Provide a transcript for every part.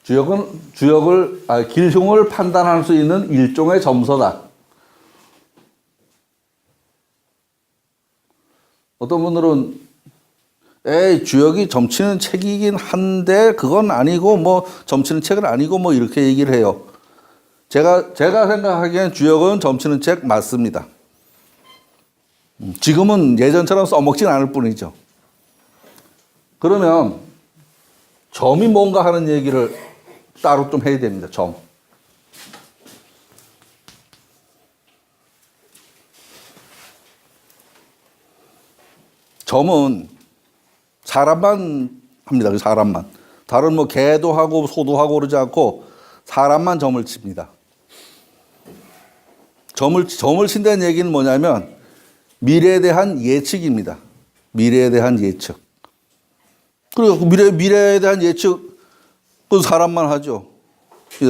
길흉을 판단할 수 있는 일종의 점서다. 어떤 분들은 주역이 점치는 책이긴 한데 그건 아니고 뭐 점치는 책은 아니고 뭐 이렇게 얘기를 해요. 제가 생각하기엔 주역은 점치는 책 맞습니다. 지금은 예전처럼 써먹진 않을 뿐이죠. 그러면 점이 뭔가 하는 얘기를 따로 좀 해야 됩니다. 점. 점은 사람만 합니다. 사람만. 다른 뭐 개도 하고 소도 하고 그러지 않고 사람만 점을 칩니다. 점을 친다는 얘기는 뭐냐면 미래에 대한 예측입니다. 미래에 대한 예측. 그리고 미래에 대한 예측 그건 사람만 하죠.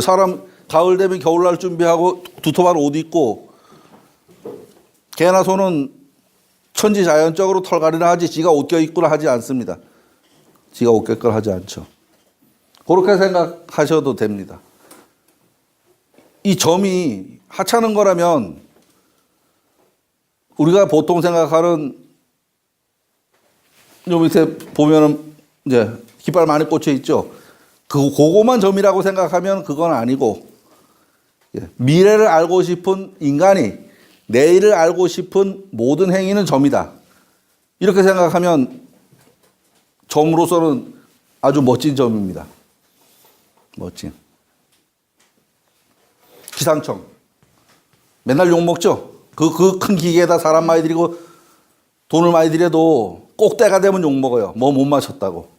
사람 가을 되면 겨울날 준비하고 두툼한 옷 입고 개나 소는 천지자연적으로 털갈이나 하지 지가 옷 껴입거나 하지 않습니다. 지가 옷 껴입거나 하지 않죠. 그렇게 생각하셔도 됩니다. 이 점이 하찮은 거라면 우리가 보통 생각하는 요 밑에 보면은 이제 깃발 많이 꽂혀 있죠. 그거만 점이라고 생각하면 그건 아니고 미래를 알고 싶은 인간이 내일을 알고 싶은 모든 행위는 점이다. 이렇게 생각하면 점으로서는 아주 멋진 점입니다. 멋진. 기상청. 맨날 욕먹죠. 그 큰 기계에다 사람 많이 들이고 돈을 많이 들여도 꼭 때가 되면 욕먹어요. 뭐 못 맞췄다고.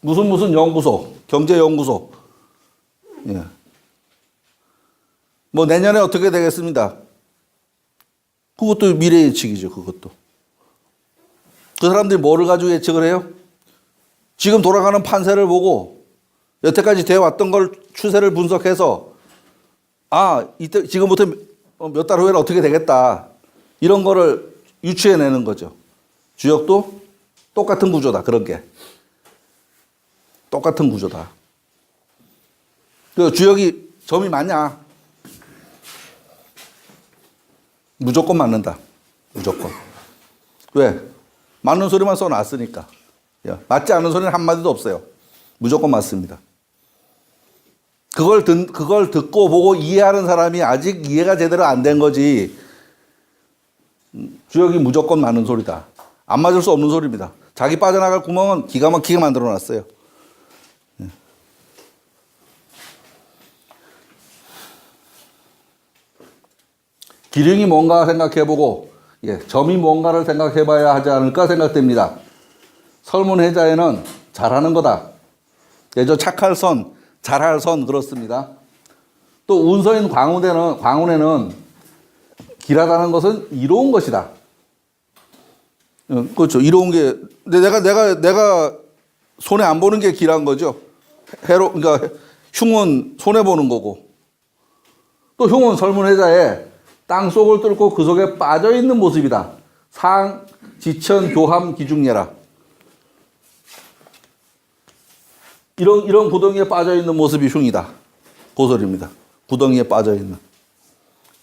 무슨 연구소, 경제연구소. 예. 뭐 내년에 어떻게 되겠습니다. 그것도 미래 예측이죠. 그것도. 그 사람들이 뭐를 가지고 예측을 해요? 지금 돌아가는 판세를 보고 여태까지 되어 왔던 걸 추세를 분석해서 이때 지금부터 몇 달 후에는 어떻게 되겠다. 이런 거를 유추해내는 거죠. 주역도 똑같은 구조다. 그런 게. 똑같은 구조다. 그 주역이 점이 맞냐? 무조건 맞는다. 무조건. 왜? 맞는 소리만 써놨으니까. 맞지 않는 소리는 한마디도 없어요. 무조건 맞습니다. 그걸 듣고 보고 이해하는 사람이 아직 이해가 제대로 안 된 거지. 주역이 무조건 맞는 소리다. 안 맞을 수 없는 소리입니다. 자기 빠져나갈 구멍은 기가 막히게 만들어 놨어요. 기륭이 뭔가 생각해보고 점이 뭔가를 생각해봐야 하지 않을까 생각됩니다. 설문해자에는 잘하는 거다. 착할 선, 잘할 선 그렇습니다. 또 운서인 광운에는 길하다는 것은 이로운 것이다. 그렇죠. 이로운 게 내가 손에 안 보는 게 길한 거죠. 그러니까 흉은 손에 보는 거고 또 흉은 설문해자에 땅 속을 뚫고 그 속에 빠져 있는 모습이다. 상, 지천, 교함, 기중예라. 이런 구덩이에 빠져 있는 모습이 흉이다. 고설입니다. 구덩이에 빠져 있는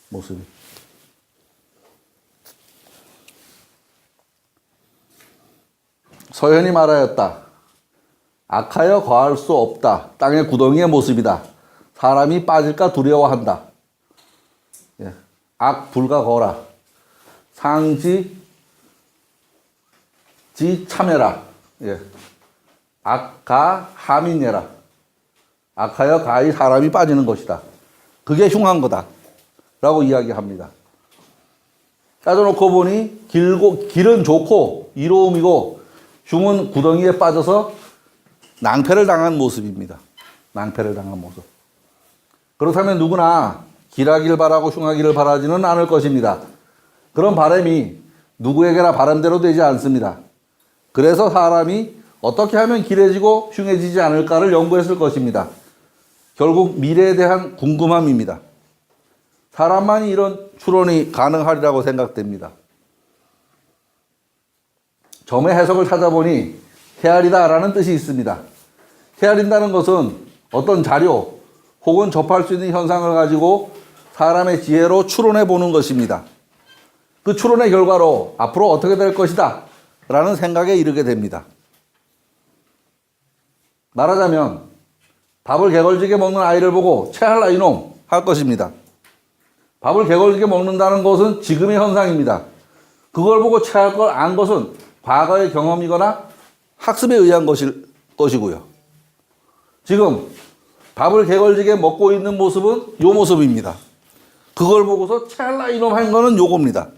모습이. 서현이 말하였다. 악하여 거할 수 없다. 땅의 구덩이의 모습이다. 사람이 빠질까 두려워한다. 악 불가 거라. 상지 지 참여라. 악가 하민예라. 악하여 가히 사람이 빠지는 것이다. 그게 흉한 거다. 라고 이야기합니다. 따져놓고 보니 길은 좋고 이로움이고 흉은 구덩이에 빠져서 낭패를 당한 모습입니다. 낭패를 당한 모습. 그렇다면 누구나 길하기를 바라고 흉하기를 바라지는 않을 것입니다. 그런 바람이 누구에게나 바람대로 되지 않습니다. 그래서 사람이 어떻게 하면 길해지고 흉해지지 않을까를 연구했을 것입니다. 결국 미래에 대한 궁금함입니다. 사람만이 이런 추론이 가능하리라고 생각됩니다. 점의 해석을 찾아보니 헤아리다라는 뜻이 있습니다. 헤아린다는 것은 어떤 자료 혹은 접할 수 있는 현상을 가지고 사람의 지혜로 추론해 보는 것입니다. 그 추론의 결과로 앞으로 어떻게 될 것이다 라는 생각에 이르게 됩니다. 말하자면 밥을 개걸지게 먹는 아이를 보고 체할라 이놈 할 것입니다. 밥을 개걸지게 먹는다는 것은 지금의 현상입니다. 그걸 보고 체할 걸 안 것은 과거의 경험이거나 학습에 의한 것이고요. 지금 밥을 개걸지게 먹고 있는 모습은 요 모습입니다. 그걸 보고서 체할라 이놈 한 거는 요겁니다.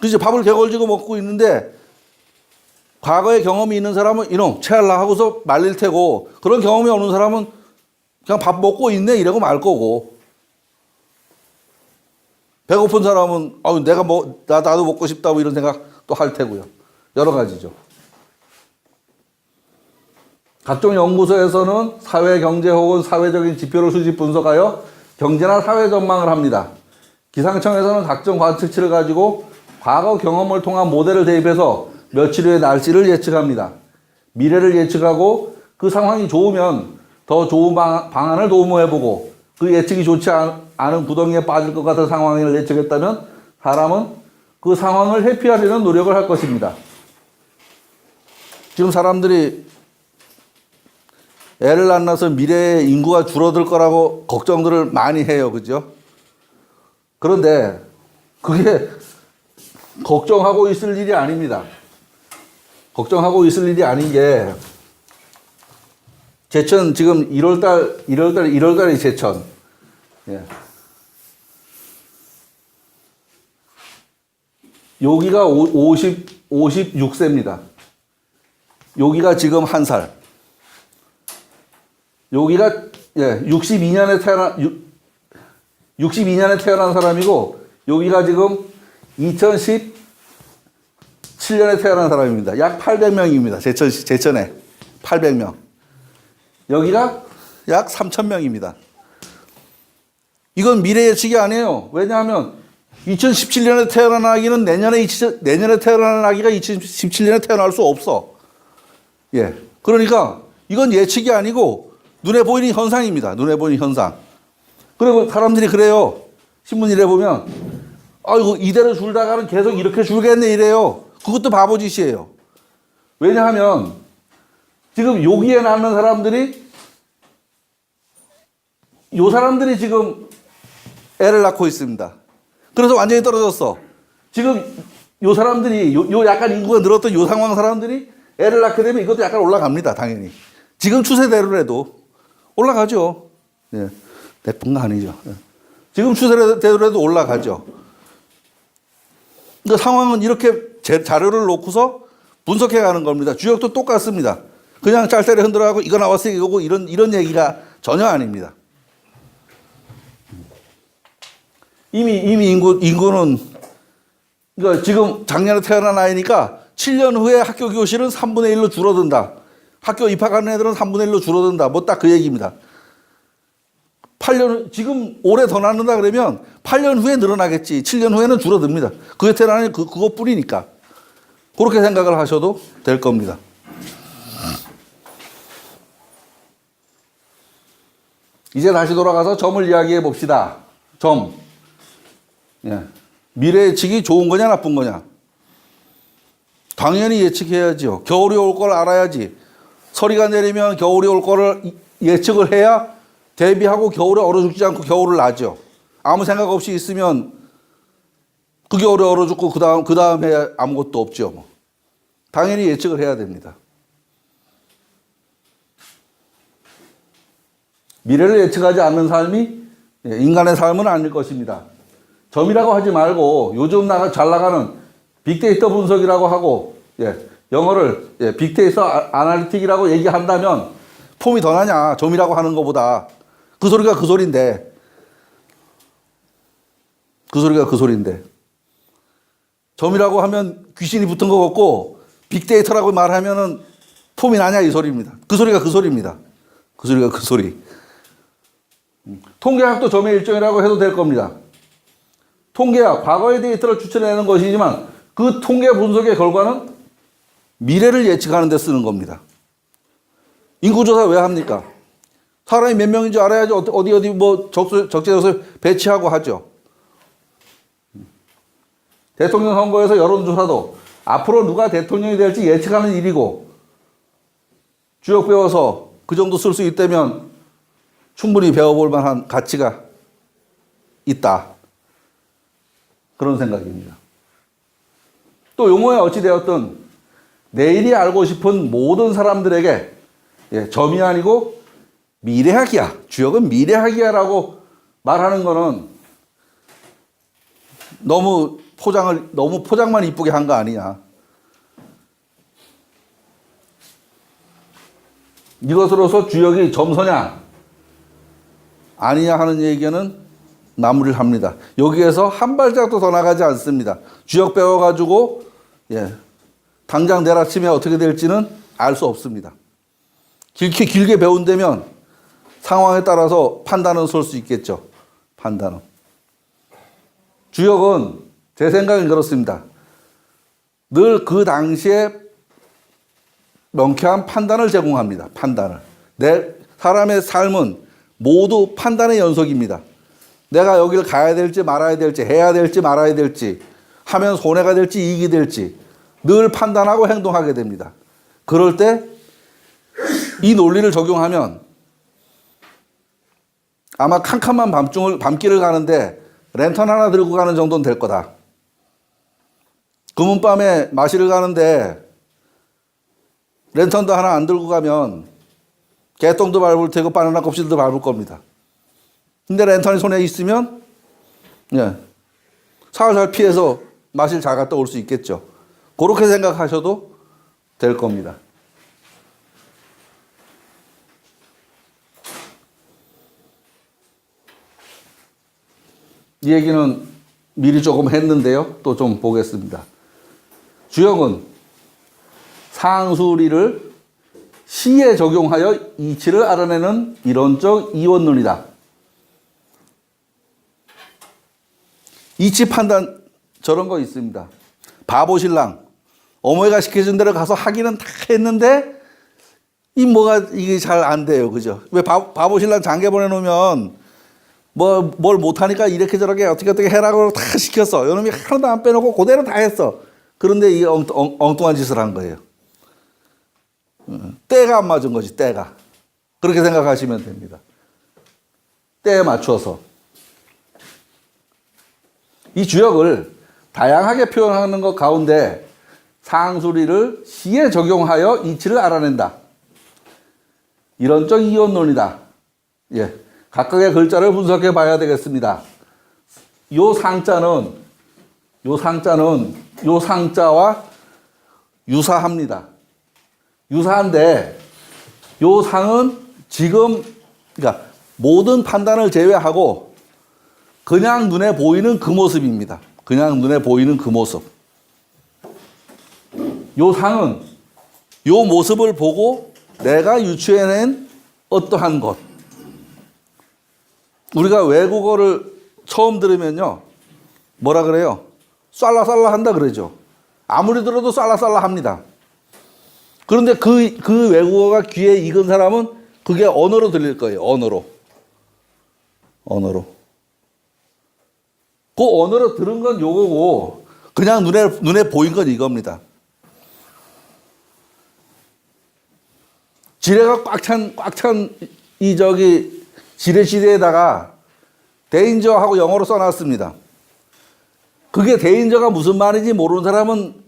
그죠? 밥을 개걸지고 먹고 있는데 과거의 경험이 있는 사람은 이놈 체할라 하고서 말릴 테고 그런 경험이 없는 사람은 그냥 밥 먹고 있네 이러고 말 거고 배고픈 사람은 나도 먹고 싶다 뭐 이런 생각 또 할 테고요. 여러 가지죠. 각종 연구소에서는 사회 경제 혹은 사회적인 지표를 수집 분석하여 경제나 사회 전망을 합니다. 기상청에서는 각종 관측치를 가지고 과거 경험을 통한 모델을 대입해서 며칠 후의 날씨를 예측합니다. 미래를 예측하고 그 상황이 좋으면 더 좋은 방안을 도모해보고 그 예측이 좋지 않은 구덩이에 빠질 것 같은 상황을 예측했다면 사람은 그 상황을 회피하려는 노력을 할 것입니다. 지금 사람들이 애를 안 낳아서 미래에 인구가 줄어들 거라고 걱정들을 많이 해요. 그죠? 그런데 그게 걱정하고 있을 일이 아닙니다. 걱정하고 있을 일이 아닌 게 제천 지금 1월달이 제천. 예. 여기가 56세입니다. 여기가 지금 1살. 여기가 62년에 태어난 사람이고 여기가 지금 2017년에 태어난 사람입니다. 약 800명입니다. 제천에 800명. 여기가 약 3,000명입니다. 이건 미래 예측이 아니에요. 왜냐하면 2017년에 태어난 아기는 내년에 태어나는 아기가 2017년에 태어날 수 없어. 예. 그러니까 이건 예측이 아니고 눈에 보이는 현상입니다. 눈에 보이는 현상. 그리고 사람들이 그래요. 신문일에 보면 아이고 이대로 줄다가는 계속 이렇게 줄겠네 이래요. 그것도 바보짓이에요. 왜냐하면 지금 여기에 낳는 사람들이 요 사람들이 지금 애를 낳고 있습니다. 그래서 완전히 떨어졌어. 지금 요 사람들이 요 약간 인구가 늘었던 요 상황 사람들이 애를 낳게 되면 이것도 약간 올라갑니다. 당연히. 지금 추세대로라도 올라가죠. 예. 나쁜 거 아니죠. 예. 지금 추세대로라도 올라가죠. 그러니까 상황은 이렇게 자료를 놓고서 분석해 가는 겁니다. 주역도 똑같습니다. 그냥 짤짤이 흔들어가고 이거 나왔으니 이거고 이런 얘기가 전혀 아닙니다. 이미 인구는 그러니까 지금 작년에 태어난 아이니까 7년 후에 학교 교실은 3분의 1로 줄어든다. 학교 입학하는 애들은 3분의 1로 줄어든다. 뭐 딱 그 얘기입니다. 8년 지금 올해 더 낳는다 그러면 8년 후에 늘어나겠지. 7년 후에는 줄어듭니다. 그게 태어나는 그것뿐이니까. 그렇게 생각을 하셔도 될 겁니다. 이제 다시 돌아가서 점을 이야기해 봅시다. 점. 예. 미래 예측이 좋은 거냐 나쁜 거냐. 당연히 예측해야죠. 겨울이 올 걸 알아야지. 서리가 내리면 겨울이 올 거를 예측을 해야 대비하고 겨울에 얼어 죽지 않고 겨울을 나죠. 아무 생각 없이 있으면 그 겨울에 얼어 죽고 그 다음에 아무것도 없죠. 뭐. 당연히 예측을 해야 됩니다. 미래를 예측하지 않는 삶이 인간의 삶은 아닐 것입니다. 점이라고 하지 말고 요즘 잘 나가는 빅데이터 분석이라고 하고 영어를 빅데이터 아날리틱이라고 얘기한다면 폼이 더 나냐 점이라고 하는 것보다. 그 소리가 그 소리인데 점이라고 하면 귀신이 붙은 것 같고 빅데이터라고 말하면은 폼이 나냐 이 소리입니다. 그 소리가 그 소리입니다. 그 소리가 그 소리. 통계학도 점의 일종이라고 해도 될 겁니다. 통계학, 과거의 데이터를 추천해내는 것이지만 그 통계 분석의 결과는 미래를 예측하는 데 쓰는 겁니다. 인구조사 왜 합니까? 사람이 몇 명인지 알아야지 어디 뭐 적재적소에 배치하고 하죠. 대통령 선거에서 여론조사도 앞으로 누가 대통령이 될지 예측하는 일이고 주역 배워서 그 정도 쓸 수 있다면 충분히 배워볼 만한 가치가 있다. 그런 생각입니다. 또 용어에 어찌되었든 내일이 알고 싶은 모든 사람들에게 점이 아니고 미래학이야. 주역은 미래학이야라고 말하는 거는 너무 포장만 이쁘게 한 거 아니냐. 이것으로서 주역이 점서냐 아니냐 하는 얘기는 마무리를 합니다. 여기에서 한 발짝도 더 나가지 않습니다. 주역 배워가지고 당장 내일 아침에 어떻게 될지는 알 수 없습니다. 길게 배운다면 상황에 따라서 판단은 설 수 있겠죠. 판단은. 주역은 제 생각은 그렇습니다. 늘 그 당시에 명쾌한 판단을 제공합니다. 판단을. 사람의 삶은 모두 판단의 연속입니다. 내가 여기를 가야 될지 말아야 될지, 해야 될지 말아야 될지, 하면 손해가 될지 이익이 될지 늘 판단하고 행동하게 됩니다. 그럴 때 이 논리를 적용하면 아마 캄캄한 밤길을 가는데 랜턴 하나 들고 가는 정도는 될 거다. 금은밤에 마시를 가는데 랜턴도 하나 안 들고 가면 개똥도 밟을 테고 바나나 껍질도 밟을 겁니다. 근데 랜턴이 손에 있으면 살살 피해서 마실 잘 갔다 올 수 있겠죠. 그렇게 생각하셔도 될 겁니다. 이 얘기는 미리 조금 했는데요. 또 좀 보겠습니다. 주역은 상수리를 시에 적용하여 이치를 알아내는 이론적 이원론이다. 이치 판단 저런 거 있습니다. 바보 신랑 어머니가 시켜준 대로 가서 하기는 다 했는데 이게 잘 안 돼요. 그죠? 왜 바보 신랑 장계 보내놓으면 뭘 못하니까 이렇게 저렇게 어떻게 해라고 다 시켰어. 이놈이 하나도 안 빼놓고 그대로 다 했어. 그런데 이 엉뚱한 짓을 한 거예요. 때가 안 맞은 거지, 때가. 그렇게 생각하시면 됩니다. 때에 맞춰서. 이 주역을 다양하게 표현하는 것 가운데 상수리를 시에 적용하여 이치를 알아낸다. 이론적 이원론이다. 각각의 글자를 분석해 봐야 되겠습니다. 요 상자는 요 상자와 유사합니다. 유사한데 요 상은 지금 그러니까 모든 판단을 제외하고 그냥 눈에 보이는 그 모습입니다. 그냥 눈에 보이는 그 모습. 요 상은 요 모습을 보고 내가 유추해낸 어떠한 것. 우리가 외국어를 처음 들으면요. 뭐라 그래요? 쌀라쌀라 한다 그러죠. 아무리 들어도 쌀라쌀라 합니다. 그런데 그 외국어가 귀에 익은 사람은 그게 언어로 들릴 거예요. 언어로. 그 언어로 들은 건 요거고 그냥 눈에 보인 건 이겁니다. 지뢰가 꽉 찬 지뢰 시대에다가 데인저하고 영어로 써놨습니다. 그게 데인저가 무슨 말인지 모르는 사람은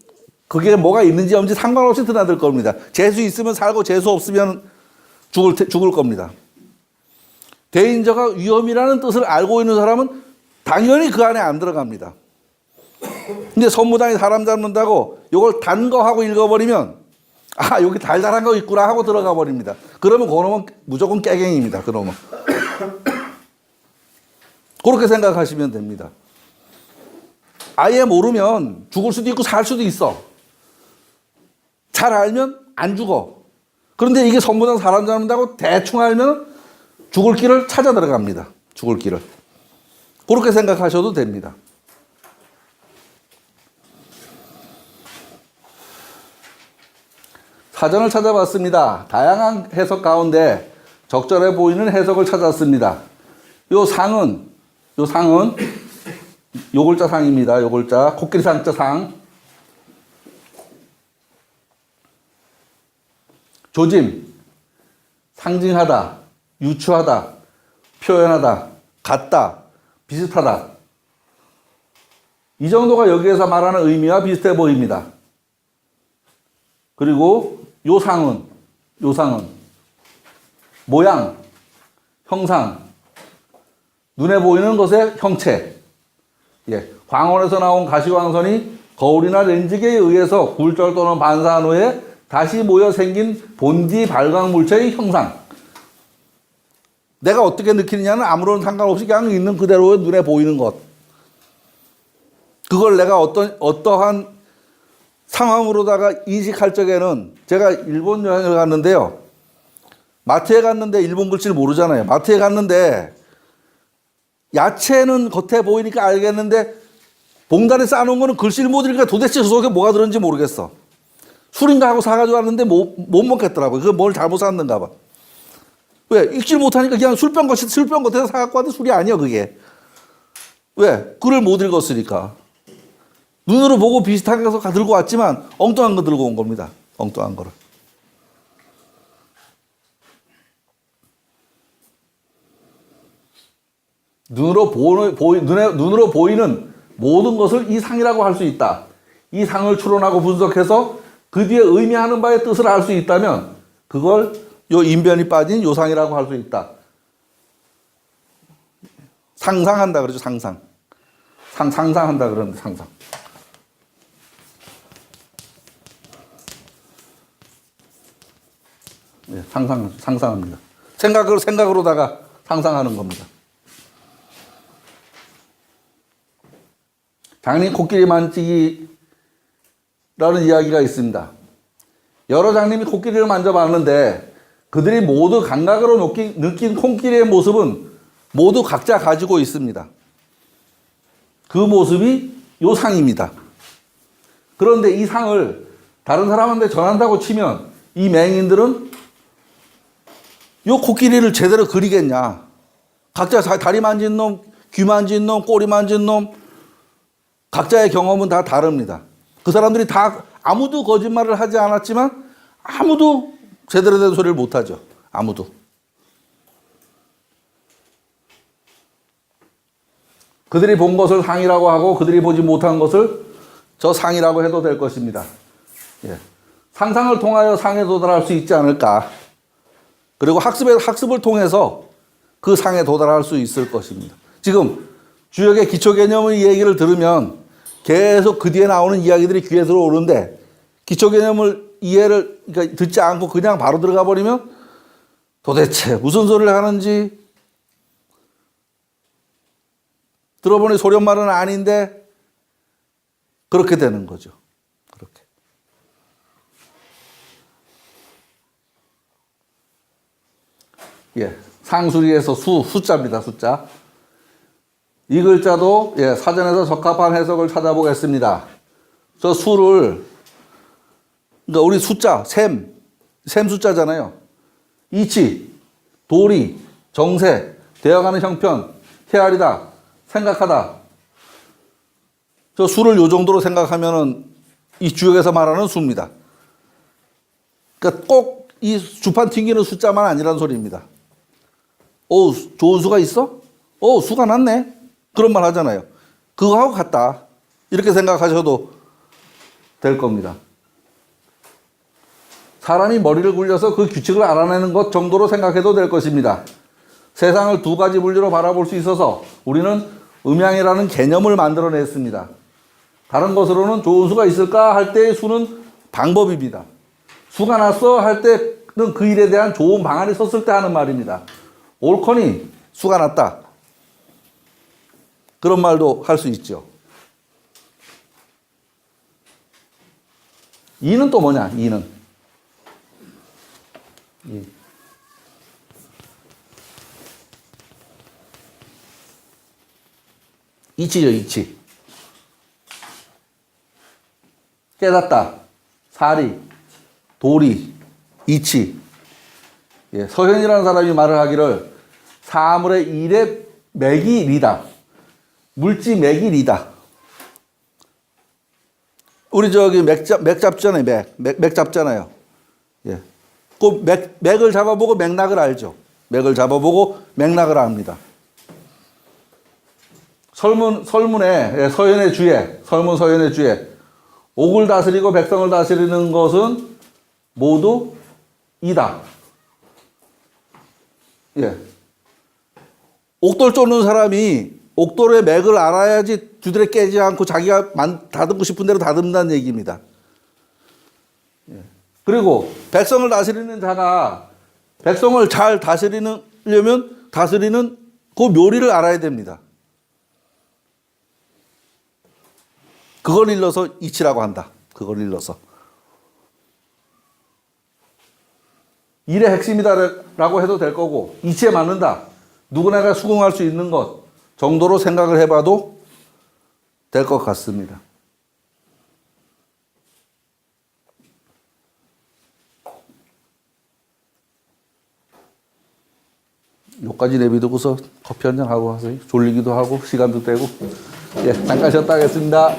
그게 뭐가 있는지 없는지 상관없이 드나들 겁니다. 재수 있으면 살고 재수 없으면 죽을 겁니다. 데인저가 위험이라는 뜻을 알고 있는 사람은 당연히 그 안에 안 들어갑니다. 근데 선무당이 사람 잡는다고 이걸 단 거 하고 읽어버리면 여기 달달한 거 있구나 하고 들어가 버립니다. 그러면 그놈은 무조건 깨갱입니다. 그놈은. 그렇게 생각하시면 됩니다. 아예 모르면 죽을 수도 있고 살 수도 있어. 잘 알면 안 죽어. 그런데 이게 선무당 사람 잡는다고 대충 알면 죽을 길을 찾아 들어갑니다. 죽을 길을. 그렇게 생각하셔도 됩니다. 사전을 찾아봤습니다. 다양한 해석 가운데 적절해 보이는 해석을 찾았습니다. 요 상은 요글자 상입니다. 요글자 코끼리 상자 상. 조짐, 상징하다, 유추하다, 표현하다, 같다, 비슷하다. 이 정도가 여기에서 말하는 의미와 비슷해 보입니다. 그리고 요상은 모양, 형상, 눈에 보이는 것의 형체. 광원에서 나온 가시광선이 거울이나 렌즈계에 의해서 굴절 또는 반사한 후에 다시 모여 생긴 본디 발광 물체의 형상. 내가 어떻게 느끼느냐는 아무런 상관없이 그냥 있는 그대로 눈에 보이는 것. 그걸 내가 어떠한 상황으로다가 인식할 적에는, 제가 일본 여행을 갔는데요. 마트에 갔는데 일본 글씨를 모르잖아요. 마트에 갔는데 야채는 겉에 보이니까 알겠는데 봉다리에 싸놓은 거는 글씨를 못 읽으니까 도대체 저 속에 뭐가 들었는지 모르겠어. 술인가 하고 사가지고 왔는데 못 먹겠더라고요. 그거 뭘 잘못 샀는가 봐. 왜? 읽질 못하니까 그냥 술병 겉에서 사갖고 왔는데 술이 아니야, 그게. 왜? 글을 못 읽었으니까. 눈으로 보고 비슷하게 해서 들고 왔지만 엉뚱한 거 들고 온 겁니다. 엉뚱한 거를. 눈으로 보이는 모든 것을 이 상이라고 할 수 있다. 이 상을 추론하고 분석해서 그 뒤에 의미하는 바의 뜻을 알 수 있다면 그걸 요 인변이 빠진 요상이라고 할 수 있다. 상상한다 그러죠. 상상한다 그러는데 상상. 상상합니다. 생각으로다가 상상하는 겁니다. 장님 코끼리 만지기라는 이야기가 있습니다. 여러 장님이 코끼리를 만져봤는데 그들이 모두 감각으로 느낀 코끼리의 모습은 모두 각자 가지고 있습니다. 그 모습이 요 상입니다. 그런데 이 상을 다른 사람한테 전한다고 치면 이 맹인들은 요 코끼리를 제대로 그리겠냐. 각자 다리 만진 놈, 귀 만진 놈, 꼬리 만진 놈, 각자의 경험은 다 다릅니다. 그 사람들이 다 아무도 거짓말을 하지 않았지만 아무도 제대로 된 소리를 못하죠. 아무도. 그들이 본 것을 상이라고 하고 그들이 보지 못한 것을 저 상이라고 해도 될 것입니다. 상상을 통하여 상에 도달할 수 있지 않을까. 그리고 학습을 통해서 그 상에 도달할 수 있을 것입니다. 지금 주역의 기초 개념의 얘기를 들으면 계속 그 뒤에 나오는 이야기들이 귀에 들어오는데 기초 개념을 그러니까 듣지 않고 그냥 바로 들어가 버리면 도대체 무슨 소리를 하는지 들어보니 소련말은 아닌데 그렇게 되는 거죠. 그렇게. 상수리에서 숫자입니다. 숫자. 이 글자도 사전에서 적합한 해석을 찾아보겠습니다. 저 수를, 그러니까 우리 숫자, 셈 숫자잖아요. 이치, 도리, 정세, 되어가는 형편, 헤아리다, 생각하다. 저 수를 요 정도로 생각하면은 이 주역에서 말하는 수입니다. 그러니까 꼭 이 주판 튕기는 숫자만 아니란 소리입니다. 좋은 수가 있어? 수가 났네. 그런 말 하잖아요. 그거하고 같다. 이렇게 생각하셔도 될 겁니다. 사람이 머리를 굴려서 그 규칙을 알아내는 것 정도로 생각해도 될 것입니다. 세상을 두 가지 분류로 바라볼 수 있어서 우리는 음양이라는 개념을 만들어냈습니다. 다른 것으로는 좋은 수가 있을까 할 때의 수는 방법입니다. 수가 났어 할 때는 그 일에 대한 좋은 방안이 섰을 때 하는 말입니다. 옳거니 수가 났다. 그런 말도 할 수 있죠. 이는 또 뭐냐? 이는. 이치죠, 이치. 깨닫다, 사리, 도리, 이치. 예, 서현이라는 사람이 말을 하기를 사물의 일의 맥이 리다. 물지 맥이 리다. 우리 저기 맥 잡잖아요. 맥 잡잖아요. 예. 그 맥을 잡아보고 맥락을 알죠. 맥을 잡아보고 맥락을 압니다. 설문에, 예, 서현의 주에, 설문 서현의 주에, 옥을 다스리고 백성을 다스리는 것은 모두 이다. 예. 옥돌 쫓는 사람이 옥돌의 맥을 알아야지 두드려 깨지 않고 자기가 다듬고 싶은 대로 다듬는다는 얘기입니다. 예. 그리고 백성을 다스리는 자가 백성을 잘 다스리려면 다스리는 그 묘리를 알아야 됩니다. 그걸 일러서 이치라고 한다. 그걸 일러서. 일의 핵심이다라고 해도 될 거고 이치에 맞는다. 누구나가 수긍할 수 있는 것 정도로 생각을 해봐도 될 것 같습니다. 여기까지 내비두고서 커피 한잔 하고 하세요. 졸리기도 하고 시간도 되고. 예, 잠깐 쉬었다 하겠습니다.